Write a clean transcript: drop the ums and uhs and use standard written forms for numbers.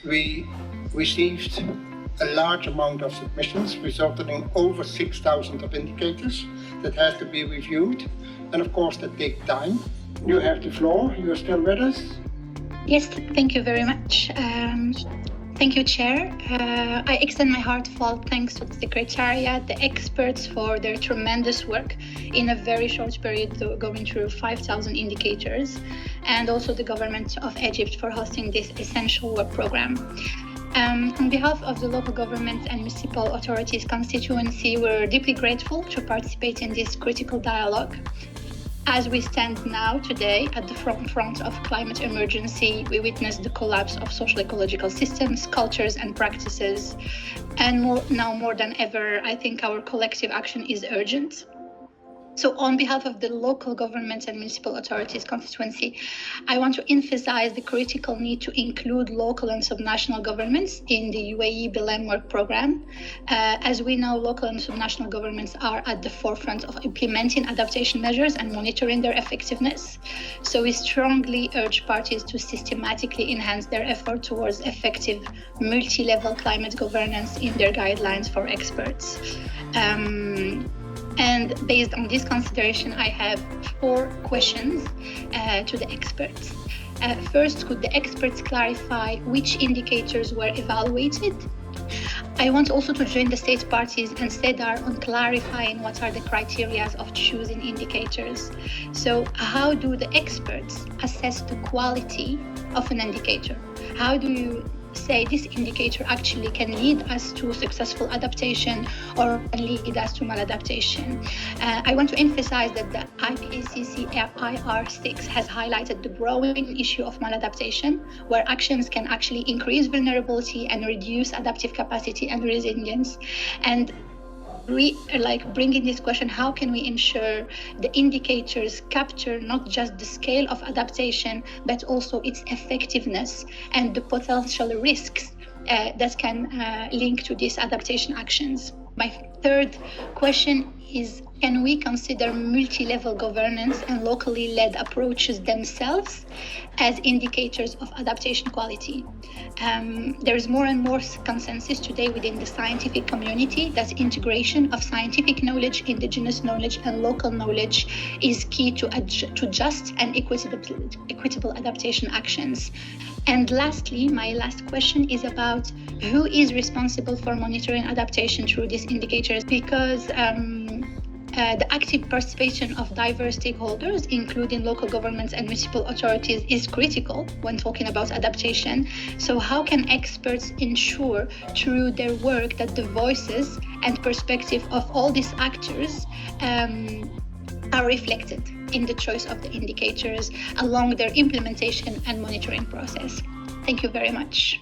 we received a large amount of submissions, resulting in over 6,000 of indicators that has to be reviewed. And of course, that takes time. You have the floor. You are still with us? Yes, thank you very much. Thank you, Chair. I extend my heartfelt thanks to the Secretariat, the experts for their tremendous work in a very short period, going through 5,000 indicators, and also the Government of Egypt for hosting this essential work program. On behalf of the local government and municipal authorities constituency, we're deeply grateful to participate in this critical dialogue. As we stand now today at the front of climate emergency, we witness the collapse of social ecological systems, cultures and practices. And now more than ever, I think our collective action is urgent. So on behalf of the local government and municipal authorities constituency, I want to emphasize the critical need to include local and subnational governments in the UAE Belém work program. As we know, local and subnational governments are at the forefront of implementing adaptation measures and monitoring their effectiveness. So we strongly urge parties to systematically enhance their effort towards effective multi-level climate governance in their guidelines for experts. And based on this consideration, I have 4 questions to the experts. First, could the experts clarify which indicators were evaluated? I want also to join the state parties and SEDAR on clarifying what are the criteria of choosing indicators. So how do the experts assess the quality of an indicator? How do you say this indicator actually can lead us to successful adaptation or can lead us to maladaptation? I want to emphasize that the IPCC IR6 has highlighted the growing issue of maladaptation, where actions can actually increase vulnerability and reduce adaptive capacity and resilience. And bringing this question, how can we ensure the indicators capture not just the scale of adaptation, but also its effectiveness and the potential risks that can link to these adaptation actions? My third question is, can we consider multi-level governance and locally led approaches themselves as indicators of adaptation quality? There is more and more consensus today within the scientific community that integration of scientific knowledge, indigenous knowledge, and local knowledge is key to just and equitable adaptation actions. And lastly, my last question is about who is responsible for monitoring adaptation through these indicators, because the active participation of diverse stakeholders, including local governments and municipal authorities, is critical when talking about adaptation. So how can experts ensure through their work that the voices and perspective of all these actors are reflected in the choice of the indicators along their implementation and monitoring process? Thank you very much.